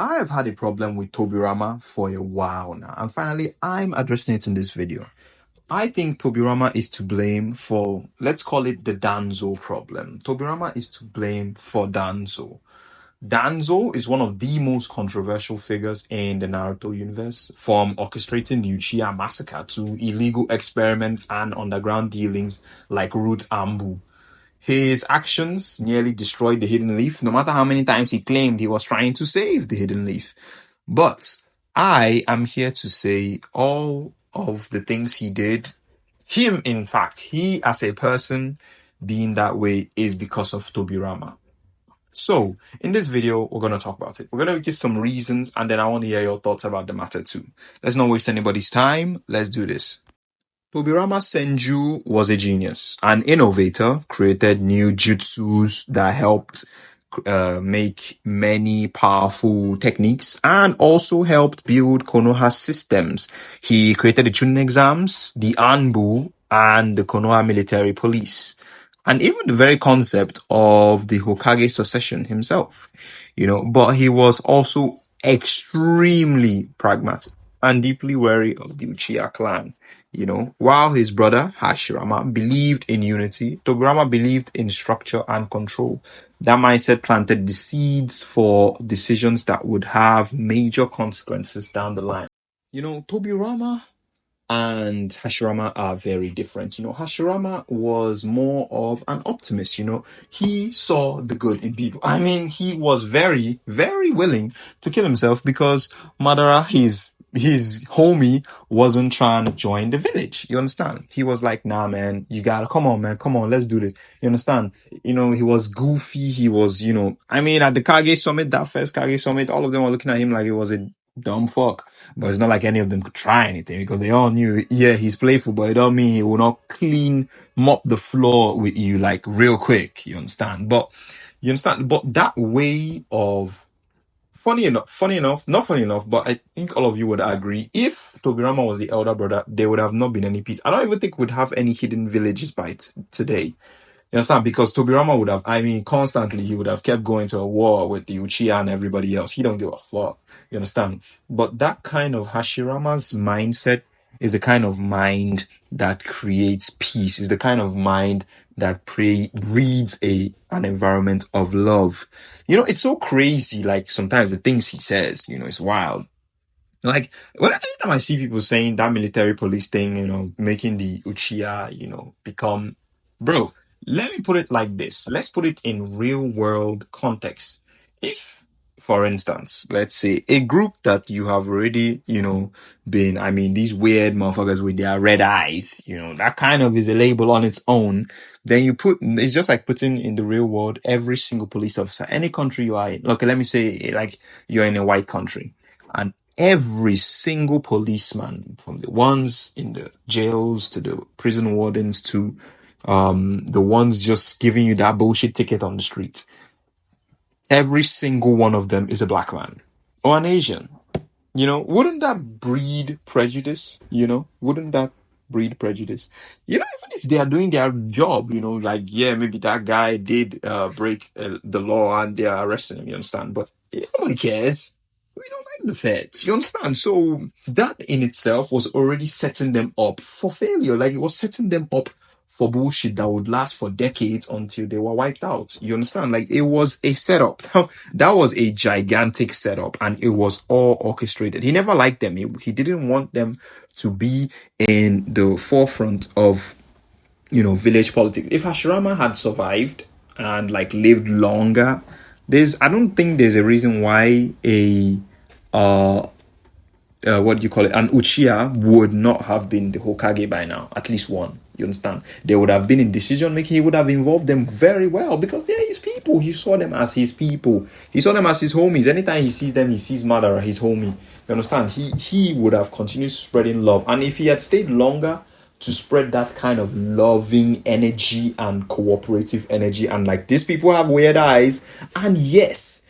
I have had a problem with Tobirama for a while now, and finally, I'm addressing it in this video. I think Tobirama is to blame for, let's call it the Danzo problem. Tobirama is to blame for Danzo. Danzo is one of the most controversial figures in the Naruto universe, from orchestrating the Uchiha massacre to illegal experiments and underground dealings like Root Ambu. His actions nearly destroyed the Hidden Leaf, no matter how many times he claimed he was trying to save the Hidden Leaf. But I am here to say all of the things he did, him, in fact, he as a person being that way is because of Tobirama. So, in this video, we're going to talk about it. We're going to give some reasons, and then I want to hear your thoughts about the matter too. Let's not waste anybody's time. Let's do this. Tobirama Senju was a genius, an innovator, created new jutsus that helped make many powerful techniques and also helped build konoha systems. He created the Chunin exams, the Anbu, and the Konoha military police. And even the very concept of the Hokage succession himself, but he was also extremely pragmatic and deeply wary of the Uchiha clan. While his brother Hashirama believed in unity, Tobirama believed in structure and control. That mindset planted the seeds for decisions that would have major consequences down the line. Tobirama and Hashirama are very different. Hashirama was more of an optimist. He saw the good in people. I mean, he was very, very willing to kill himself because Madara, his homie, wasn't trying to join the village. You understand? He was like, nah, man, you gotta, come on, man, come on, let's do this. You understand? He was goofy. He was, at the Kage summit, that first Kage summit, all of them were looking at him like it was a dumb fuck. But it's not like any of them could try anything because they all knew, yeah, he's playful, but it don't mean he will not mop the floor with you like real quick. You understand? But that way of, funny enough, not funny enough, but I think all of you would agree, if Tobirama was the elder brother, there would have not been any peace. I don't even think we'd have any hidden villages by today. You understand? Because Tobirama would have, constantly, he would have kept going to a war with the Uchiha and everybody else. He don't give a fuck. You understand? But that kind of Hashirama's mindset is the kind of mind that creates peace, is the kind of mind that breeds an environment of love. It's so crazy, like sometimes the things he says, it's wild. Like, anytime I see people saying that military police thing, making the Uchiha, become, bro, let me put it like this. Let's put it in real world context. If, for instance, let's say a group that you have already, been, these weird motherfuckers with their red eyes, that kind of is a label on its own. Then it's just like putting in the real world every single police officer, any country you are in. Okay, let me say like you're in a white country and every single policeman, from the ones in the jails to the prison wardens to the ones just giving you that bullshit ticket on the street, every single one of them is a black man or an Asian. Wouldn't that breed prejudice? Wouldn't that breed prejudice? Even if they are doing their job, like, yeah, maybe that guy did break the law and they are arresting him, you understand? But nobody cares. We don't like the feds, you understand? So that in itself was already setting them up for failure. Like, it was setting them up for bullshit that would last for decades until they were wiped out. You understand? Like, it was a setup. That was a gigantic setup and it was all orchestrated. He never liked them. He didn't want them to be in the forefront of, village politics. If Hashirama had survived and like lived longer, I don't think there's a reason why what do you call it? An Uchiha would not have been the Hokage by now. At least one. You understand? They would have been in decision making. He would have involved them very well because they're his people. He saw them as his people. He saw them as his homies. Anytime he sees them, he sees Madara, his homie. You understand? He would have continued spreading love. And if he had stayed longer to spread that kind of loving energy and cooperative energy, and like, these people have weird eyes, and yes,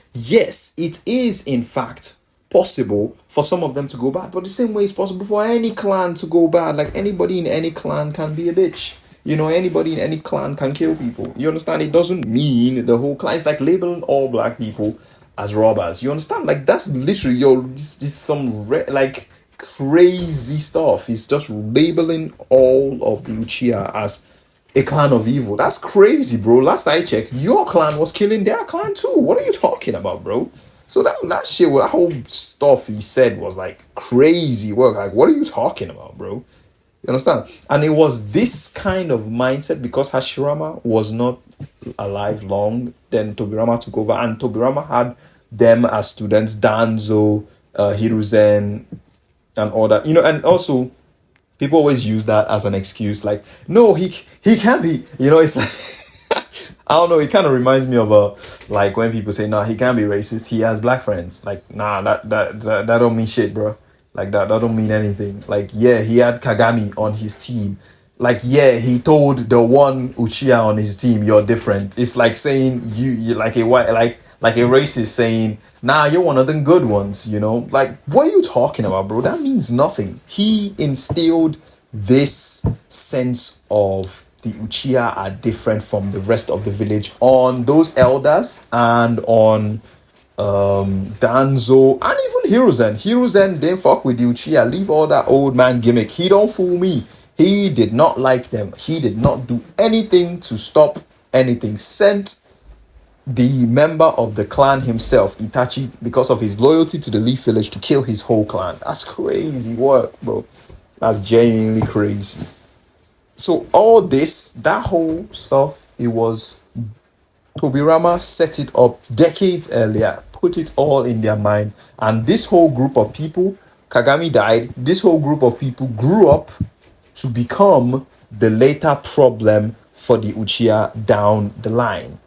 it is in fact possible for some of them to go bad, but the same way it's possible for any clan to go bad. Like, anybody in any clan can be a bitch. Anybody in any clan can kill people. You understand? It doesn't mean the whole clan. It's like labeling all black people as robbers. You understand? Like that's literally this some like crazy stuff. He's just labeling all of the Uchiha as a clan of evil. That's crazy, bro. Last I checked, your clan was killing their clan too. What are you talking about, bro? So that shit, that whole stuff he said was like crazy work. Like, what are you talking about, bro? You understand? And it was this kind of mindset because Hashirama was not alive long. Then Tobirama took over, and Tobirama had them as students, Danzo, Hiruzen, and all that. You know, and also people always use that as an excuse. Like, no, he can't be. You know, it's like I don't know. It kind of reminds me of like when people say, "Nah, he can't be racist. He has black friends." Like, nah, that don't mean shit, bro. Like that don't mean anything. Like, yeah, he had Kagami on his team. Like, yeah, he told the one Uchiha on his team, "You're different." It's like saying you like a white like a racist saying, "Nah, you're one of the good ones." You know, like what are you talking about, bro? That means nothing. He instilled this sense of the Uchiha are different from the rest of the village on those elders and on Danzo and even Hiruzen. Hiruzen didn't fuck with the Uchiha. Leave all that old man gimmick. He don't fool me. He did not like them. He did not do anything to stop anything. Sent the member of the clan himself, Itachi, because of his loyalty to the Leaf Village to kill his whole clan. That's crazy work, bro. That's genuinely crazy. So all this, that whole stuff, it was Tobirama set it up decades earlier, put it all in their mind, and this whole group of people, Kagami died, this whole group of people grew up to become the later problem for the Uchiha down the line.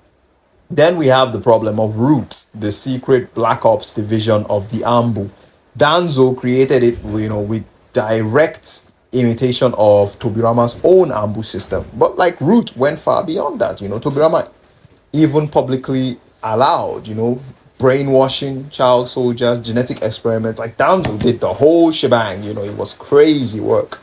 Then we have the problem of Root, the secret Black Ops division of the Ambu. Danzo created it, you know, with direct imitation of Tobirama's own Ambu system. But like Root went far beyond that, you know. Tobirama even publicly allowed, you know, brainwashing child soldiers, genetic experiments. Like Danzo did the whole shebang, you know, it was crazy work.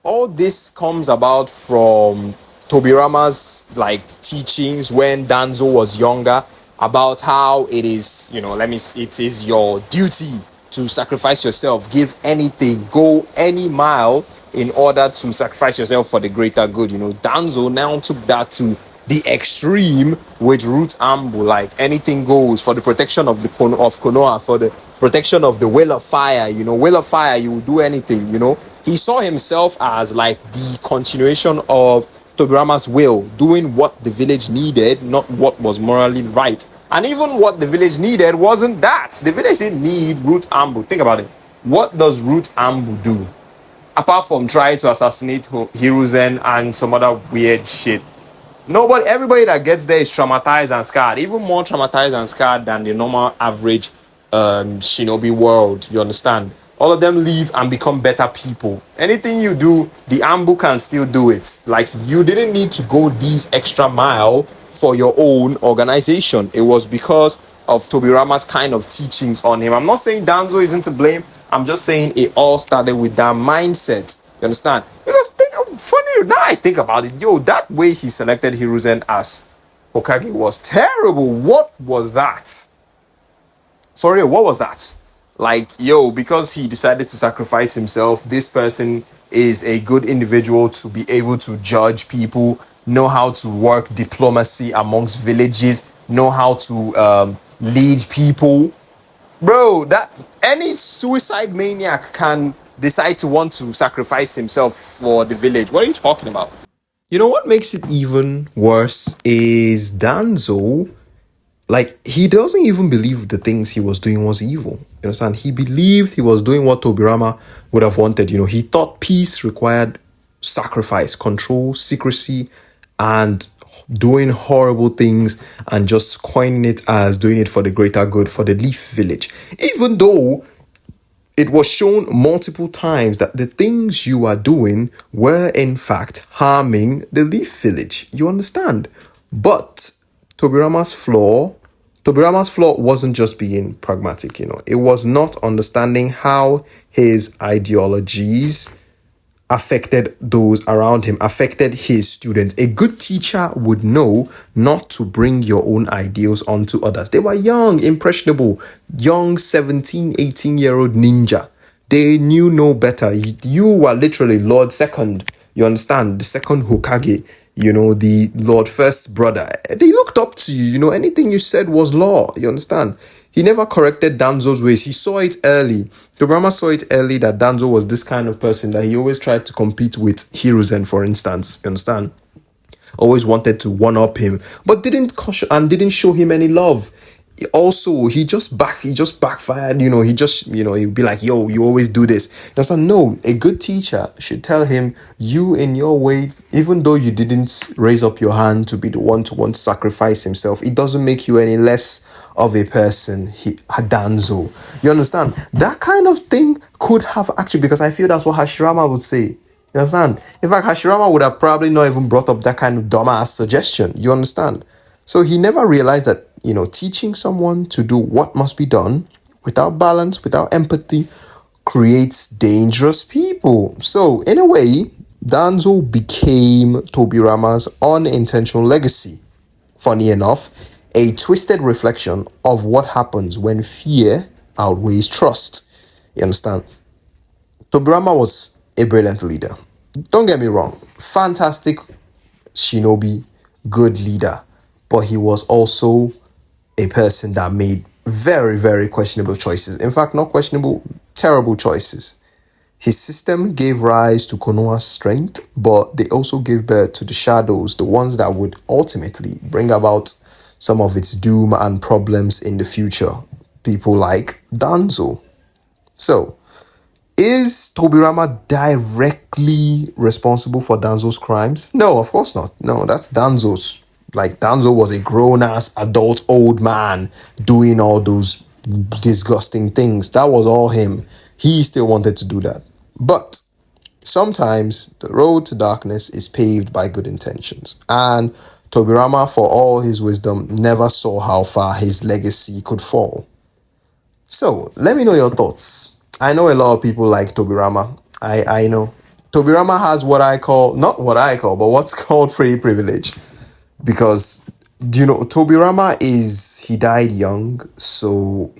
All this comes about from Tobirama's like teachings when Danzo was younger about how it is, you know, it is your duty to sacrifice yourself, give anything, go any mile in order to sacrifice yourself for the greater good. You know, Danzo now took that to the extreme with Root Ambu, like anything goes for the protection of Konoha, for the protection of the Will of Fire. You know, Will of Fire, you will do anything. You know, he saw himself as like the continuation of Tobirama's will, doing what the village needed, not what was morally right. And even what the village needed wasn't that. The village didn't need Root Ambu. Think about it. What does Root Ambu do? Apart from trying to assassinate Hiruzen and some other weird shit. Everybody that gets there is traumatized and scarred. Even more traumatized and scarred than the normal average shinobi world. You understand? All of them leave and become better people. Anything you do, the Ambu can still do it. Like, you didn't need to go these extra mile for your own organization. It was because of Tobirama's kind of teachings on him. I'm not saying Danzo isn't to blame. I'm just saying it all started with that mindset. You understand? Because funny now I think about it, yo, that way he selected Hiruzen as Hokage was terrible. What was that? For real, what was that? Like, yo, because he decided to sacrifice himself, this person is a good individual to be able to judge people, know how to work diplomacy amongst villages, know how to lead people. Bro, that any suicide maniac can decide to want to sacrifice himself for the village. What are you talking about? You know what makes it even worse is Danzo, like, he doesn't even believe the things he was doing was evil. You understand? He believed he was doing what Tobirama would have wanted. You know, he thought peace required sacrifice, control, secrecy, and doing horrible things and just coining it as doing it for the greater good, for the Leaf Village. Even though it was shown multiple times that the things you are doing were in fact harming the Leaf Village. You understand? But Tobirama's flaw wasn't just being pragmatic, you know. It was not understanding how his ideologies affected those around him, affected his students. A good teacher would know not to bring your own ideals onto others. They were young, impressionable, young 17, 18-year-old ninja. They knew no better. You were literally Lord Second. You understand? The second Hokage. The Lord First brother. They looked up to you. Anything you said was law. You understand? He never corrected Danzo's ways. He saw it early. Tobirama saw it early that Danzo was this kind of person that he always tried to compete with Hiruzen, for instance. You understand? Always wanted to one-up him, but didn't caution and didn't show him any love. Also, he just backfired. He'd be like, yo, you always do this. You understand? No, a good teacher should tell him, you in your way, even though you didn't raise up your hand to be the one to want to sacrifice himself, it doesn't make you any less of a person. Danzo. You understand? That kind of thing could have actually, because I feel that's what Hashirama would say. You understand? In fact, Hashirama would have probably not even brought up that kind of dumbass suggestion. You understand? So he never realized that, teaching someone to do what must be done without balance, without empathy, creates dangerous people. So, in a way, Danzo became Tobirama's unintentional legacy. Funny enough, a twisted reflection of what happens when fear outweighs trust. You understand? Tobirama was a brilliant leader. Don't get me wrong. Fantastic shinobi, good leader. But he was also a person that made very, very questionable choices. In fact, not questionable, terrible choices. His system gave rise to Konoha's strength, but they also gave birth to the shadows, the ones that would ultimately bring about some of its doom and problems in the future. People like Danzo. So, is Tobirama directly responsible for Danzo's crimes? No, of course not. No, that's Danzo's. Like, Danzo was a grown-ass adult old man doing all those disgusting things. That was all him. He still wanted to do that. But sometimes the road to darkness is paved by good intentions. And Tobirama, for all his wisdom, never saw how far his legacy could fall. So, let me know your thoughts. I know a lot of people like Tobirama. I know. Tobirama has but what's called free privilege. Because, Tobirama he died young. So,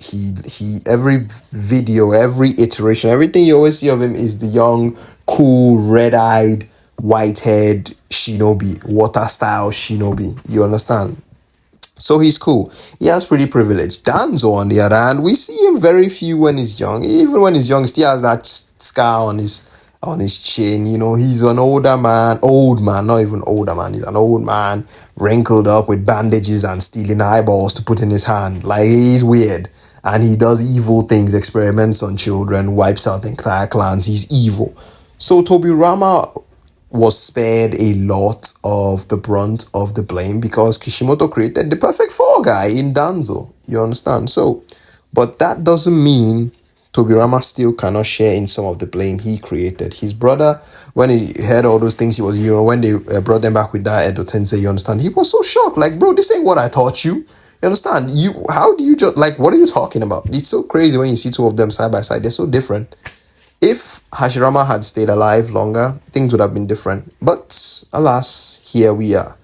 every video, every iteration, everything you always see of him is the young, cool, red-eyed, white-haired shinobi, water-style shinobi. You understand? So he's cool. He has pretty privilege. Danzo, on the other hand, we see him very few when he's young. Even when he's young, he still has that scar on his chin. He's an old man, not even older man. He's an old man, wrinkled up with bandages and stealing eyeballs to put in his hand. Like, he's weird. And he does evil things, experiments on children, wipes out entire clans. He's evil. So Tobirama was spared a lot of the brunt of the blame because Kishimoto created the perfect fall guy in Danzo. You understand? So, but that doesn't mean Tobirama still cannot share in some of the blame he created. His brother, when he heard all those things, he was, when they brought them back with that Edo Tensei, you understand? He was so shocked. Like, bro, this ain't what I taught you. You understand? How do you just, like, what are you talking about? It's so crazy when you see two of them side by side. They're so different. If Hashirama had stayed alive longer, things would have been different. But alas, here we are.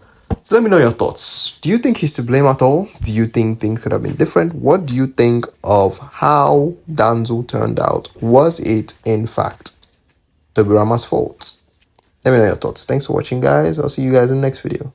So let me know your thoughts. Do you think he's to blame at all? Do you think things could have been different? What do you think of how Danzo turned out? Was it, in fact, Tobirama's fault? Let me know your thoughts. Thanks for watching, guys. I'll see you guys in the next video.